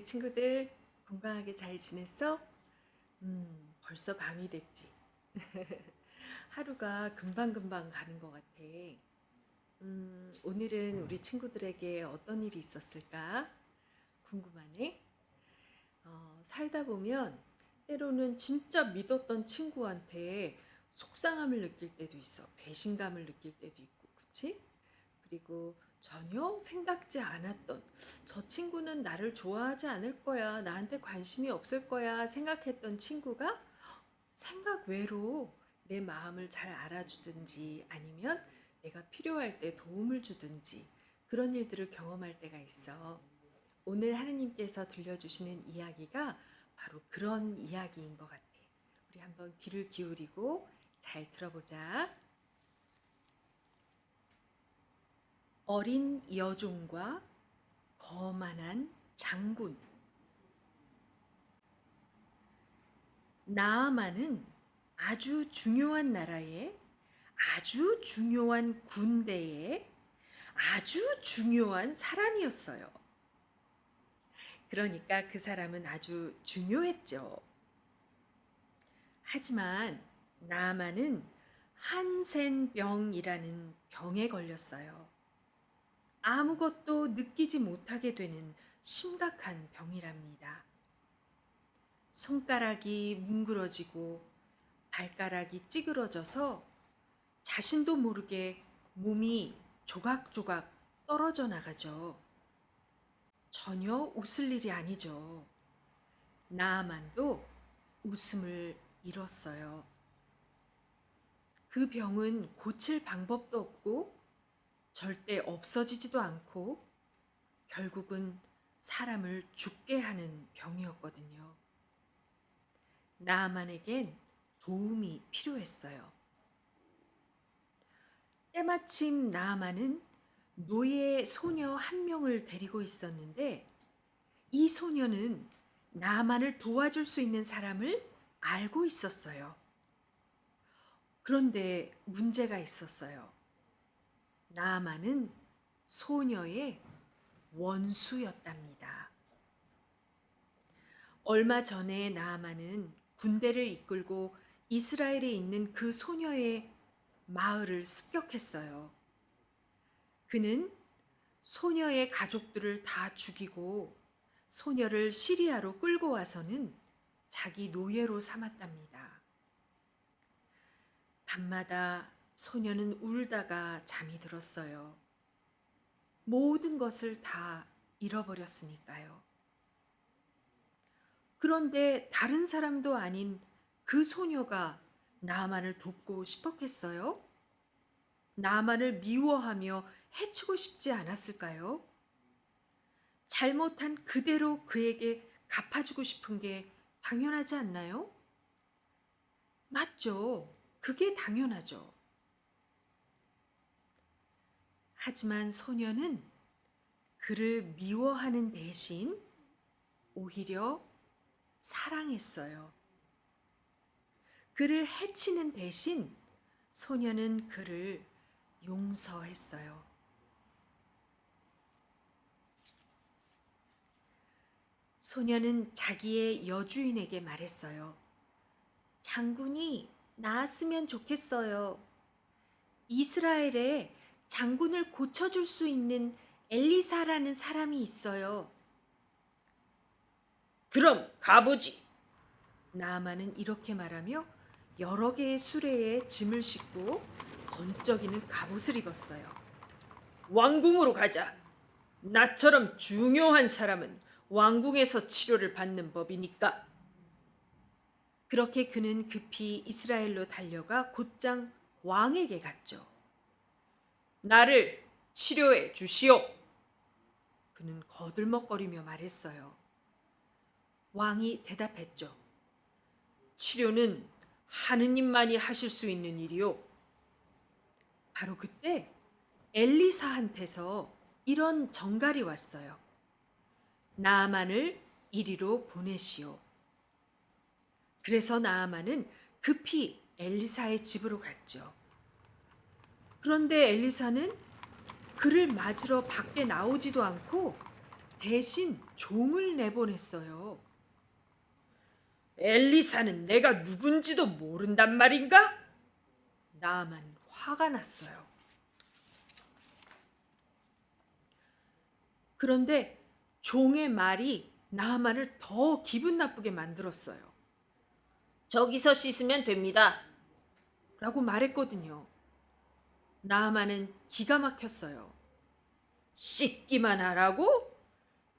우리 친구들 건강하게 잘 지냈어? 벌써 밤이 됐지. 하루가 금방금방 가는 것 같아. 오늘은 우리 친구들에게 어떤 일이 있었을까? 궁금하네. 살다 보면 때로는 진짜 믿었던 친구한테 속상함을 느낄 때도 있어. 배신감을 느낄 때도 있고, 그치? 그리고 전혀 생각지 않았던 저 친구는 나를 좋아하지 않을 거야, 나한테 관심이 없을 거야 생각했던 친구가 생각 외로 내 마음을 잘 알아주든지 아니면 내가 필요할 때 도움을 주든지 그런 일들을 경험할 때가 있어. 오늘 하느님께서 들려주시는 이야기가 바로 그런 이야기인 것 같아. 우리 한번 귀를 기울이고 잘 들어보자. 어린 여종과 거만한 장군. 나아만은 아주 중요한 나라에 아주 중요한 군대에 아주 중요한 사람이었어요. 그러니까 그 사람은 아주 중요했죠. 하지만 나아만은 한센병이라는 병에 걸렸어요. 아무것도 느끼지 못하게 되는 심각한 병이랍니다. 손가락이 뭉그러지고 발가락이 찌그러져서 자신도 모르게 몸이 조각조각 떨어져 나가죠. 전혀 웃을 일이 아니죠. 나아만도 웃음을 잃었어요. 그 병은 고칠 방법도 없고 절대 없어지지도 않고 결국은 사람을 죽게 하는 병이었거든요. 나아만에겐 도움이 필요했어요. 때마침 나아만은 노예 소녀 한 명을 데리고 있었는데 이 소녀는 나아만을 도와줄 수 있는 사람을 알고 있었어요. 그런데 문제가 있었어요. 나아만은 소녀의 원수였답니다. 얼마 전에 나아만은 군대를 이끌고 이스라엘에 있는 그 소녀의 마을을 습격했어요. 그는 소녀의 가족들을 다 죽이고 소녀를 시리아로 끌고 와서는 자기 노예로 삼았답니다. 밤마다 소녀는 울다가 잠이 들었어요. 모든 것을 다 잃어버렸으니까요. 그런데 다른 사람도 아닌 그 소녀가 나아만을 돕고 싶었겠어요? 나아만을 미워하며 해치고 싶지 않았을까요? 잘못한 그대로 그에게 갚아주고 싶은 게 당연하지 않나요? 맞죠. 그게 당연하죠. 하지만 소녀는 그를 미워하는 대신 오히려 사랑했어요. 그를 해치는 대신 소녀는 그를 용서했어요. 소녀는 자기의 여주인에게 말했어요. 장군이 나았으면 좋겠어요. 이스라엘에 장군을 고쳐줄 수 있는 엘리사라는 사람이 있어요. 그럼 가보지. 나아만은 이렇게 말하며 여러 개의 수레에 짐을 싣고 번쩍이는 갑옷을 입었어요. 왕궁으로 가자. 나처럼 중요한 사람은 왕궁에서 치료를 받는 법이니까. 그렇게 그는 급히 이스라엘로 달려가 곧장 왕에게 갔죠. 나를 치료해 주시오. 그는 거들먹거리며 말했어요. 왕이 대답했죠. 치료는 하느님만이 하실 수 있는 일이요. 바로 그때 엘리사한테서 이런 전갈이 왔어요. 나아만을 이리로 보내시오. 그래서 나아만은 급히 엘리사의 집으로 갔죠. 그런데 엘리사는 그를 맞으러 밖에 나오지도 않고 대신 종을 내보냈어요. 엘리사는 내가 누군지도 모른단 말인가? 나아만 화가 났어요. 그런데 종의 말이 나아만을 더 기분 나쁘게 만들었어요. 저기서 씻으면 됩니다. 라고 말했거든요. 나아만은 기가 막혔어요. 씻기만 하라고?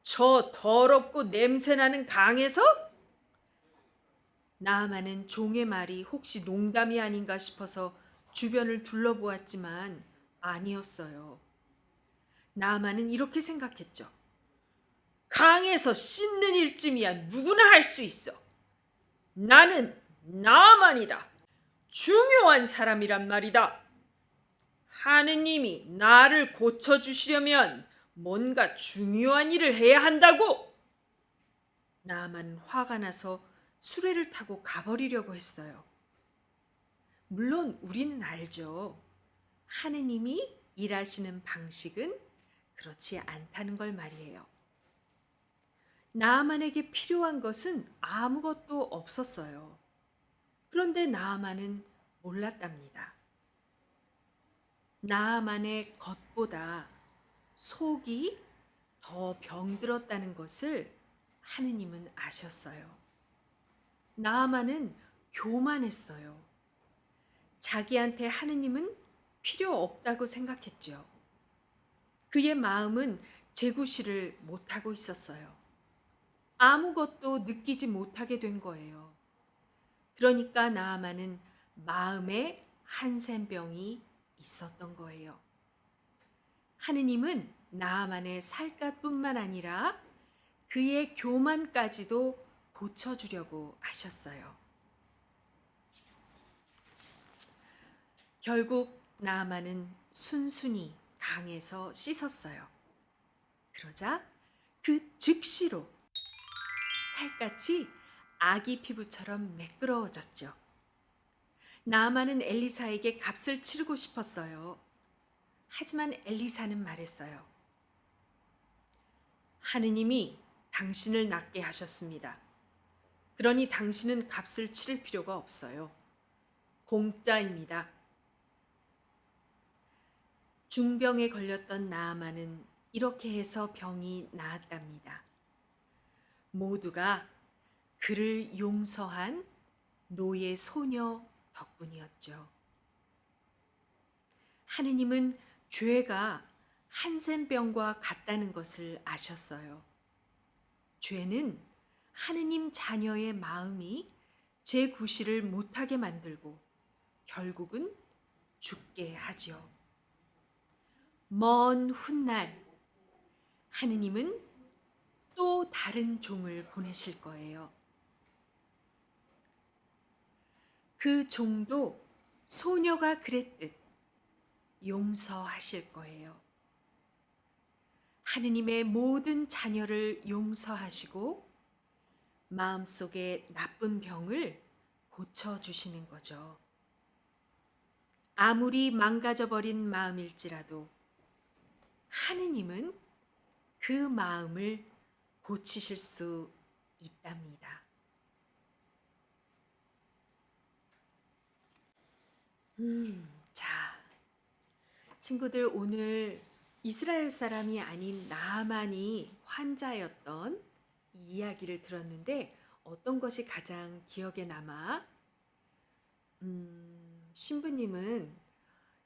저 더럽고 냄새나는 강에서? 나아만은 종의 말이 혹시 농담이 아닌가 싶어서 주변을 둘러보았지만 아니었어요. 나아만은 이렇게 생각했죠. 강에서 씻는 일쯤이야 누구나 할 수 있어. 나는 나아만이다. 중요한 사람이란 말이다. 하느님이 나를 고쳐주시려면 뭔가 중요한 일을 해야 한다고. 나아만 화가 나서 수레를 타고 가버리려고 했어요. 물론 우리는 알죠. 하느님이 일하시는 방식은 그렇지 않다는 걸 말이에요. 나아만에게 필요한 것은 아무것도 없었어요. 그런데 나아만은 몰랐답니다. 나아만의 겉보다 속이 더 병들었다는 것을 하느님은 아셨어요. 나아만은 교만했어요. 자기한테 하느님은 필요 없다고 생각했죠. 그의 마음은 제구실을 못하고 있었어요. 아무것도 느끼지 못하게 된 거예요. 그러니까 나아만은 마음에 한센병이 있었던 거예요. 하느님은 나아만의 살갗뿐만 아니라 그의 교만까지도 고쳐주려고 하셨어요. 결국 나아만은 순순히 강에서 씻었어요. 그러자 그 즉시로 살갗이 아기 피부처럼 매끄러워졌죠. 나아만은 엘리사에게 값을 치르고 싶었어요. 하지만 엘리사는 말했어요. 하느님이 당신을 낫게 하셨습니다. 그러니 당신은 값을 치를 필요가 없어요. 공짜입니다. 중병에 걸렸던 나아만은 이렇게 해서 병이 나았답니다. 모두가 그를 용서한 노예 소녀 덕분이었죠. 하느님은 죄가 한센병과 같다는 것을 아셨어요. 죄는 하느님 자녀의 마음이 재구실을 못하게 만들고 결국은 죽게 하지요. 먼 훗날 하느님은 또 다른 종을 보내실 거예요. 그 종도 소녀가 그랬듯 용서하실 거예요. 하느님의 모든 자녀를 용서하시고 마음속의 나쁜 병을 고쳐주시는 거죠. 아무리 망가져버린 마음일지라도 하느님은 그 마음을 고치실 수 있답니다. 자, 친구들 오늘 이스라엘 사람이 아닌 나아만이 환자였던 이 이야기를 들었는데 어떤 것이 가장 기억에 남아? 신부님은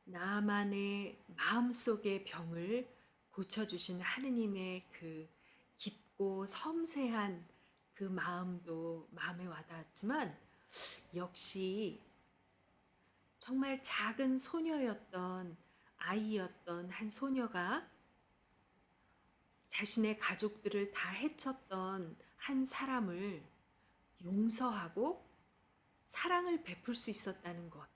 나아만의 마음속의 병을 고쳐주신 하느님의 그 깊고 섬세한 그 마음도 마음에 와닿았지만 역시 정말 작은 소녀였던 아이였던 한 소녀가 자신의 가족들을 다 해쳤던 한 사람을 용서하고 사랑을 베풀 수 있었다는 것.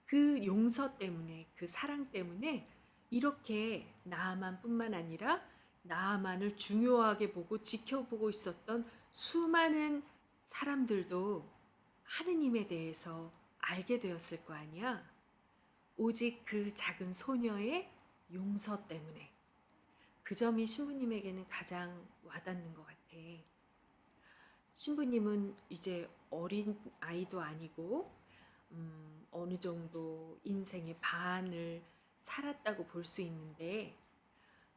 그 용서 때문에, 그 사랑 때문에 이렇게 나아만뿐만 아니라 나아만을 중요하게 보고 지켜보고 있었던 수많은 사람들도 하느님에 대해서 알게 되었을 거 아니야. 오직 그 작은 소녀의 용서 때문에. 그 점이 신부님에게는 가장 와닿는 것 같아. 신부님은 이제 어린 아이도 아니고 어느 정도 인생의 반을 살았다고 볼 수 있는데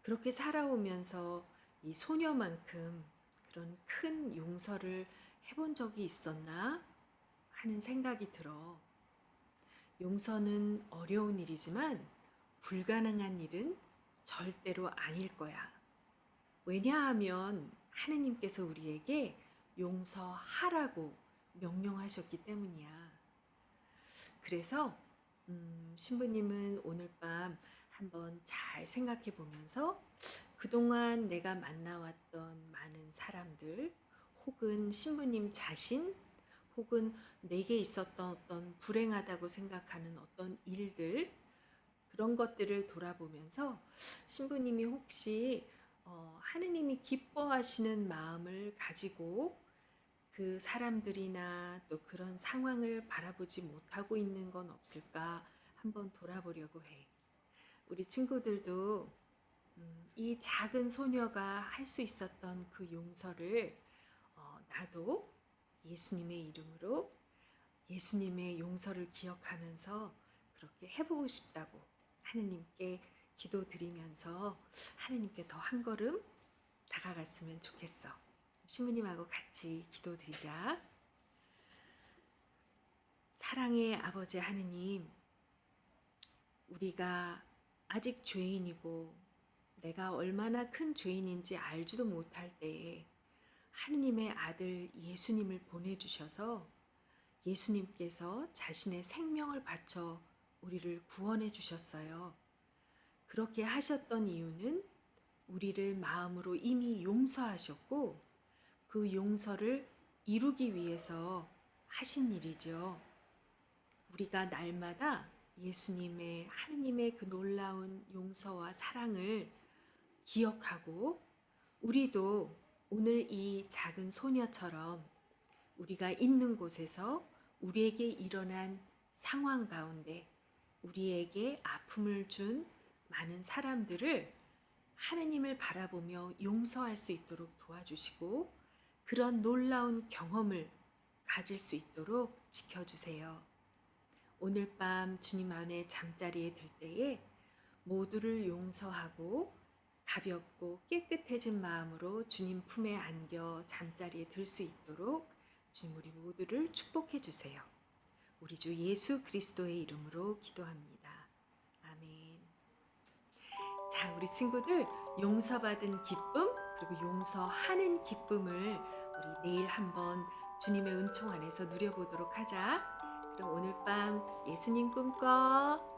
그렇게 살아오면서 이 소녀만큼 그런 큰 용서를 해본 적이 있었나 하는 생각이 들어. 용서는 어려운 일이지만 불가능한 일은 절대로 아닐 거야. 왜냐하면 하느님께서 우리에게 용서하라고 명령하셨기 때문이야. 그래서 신부님은 오늘 밤 한번 잘 생각해 보면서 그동안 내가 만나왔던 많은 사람들 혹은 신부님 자신 혹은 내게 있었던 어떤 불행하다고 생각하는 어떤 일들 그런 것들을 돌아보면서 신부님이 혹시 하느님이 기뻐하시는 마음을 가지고 그 사람들이나 또 그런 상황을 바라보지 못하고 있는 건 없을까 한번 돌아보려고 해. 우리 친구들도 이 작은 소녀가 할 수 있었던 그 용서를 나도 예수님의 이름으로 예수님의 용서를 기억하면서 그렇게 해보고 싶다고 하느님께 기도드리면서 하느님께 더 한 걸음 다가갔으면 좋겠어. 신부님하고 같이 기도드리자. 사랑의 아버지 하느님, 우리가 아직 죄인이고 내가 얼마나 큰 죄인인지 알지도 못할 때에 하느님의 아들 예수님을 보내주셔서 예수님께서 자신의 생명을 바쳐 우리를 구원해 주셨어요. 그렇게 하셨던 이유는 우리를 마음으로 이미 용서하셨고 그 용서를 이루기 위해서 하신 일이죠. 우리가 날마다 예수님의 하느님의 그 놀라운 용서와 사랑을 기억하고 우리도 오늘 이 작은 소녀처럼 우리가 있는 곳에서 우리에게 일어난 상황 가운데 우리에게 아픔을 준 많은 사람들을 하느님을 바라보며 용서할 수 있도록 도와주시고 그런 놀라운 경험을 가질 수 있도록 지켜주세요. 오늘 밤 주님 안에 잠자리에 들 때에 모두를 용서하고 가볍고 깨끗해진 마음으로 주님 품에 안겨 잠자리에 들 수 있도록 주님 우리 모두를 축복해 주세요. 우리 주 예수 그리스도의 이름으로 기도합니다. 아멘. 자, 우리 친구들 용서받은 기쁨 그리고 용서하는 기쁨을 우리 내일 한번 주님의 은총 안에서 누려보도록 하자. 그럼 오늘 밤 예수님 꿈꿔.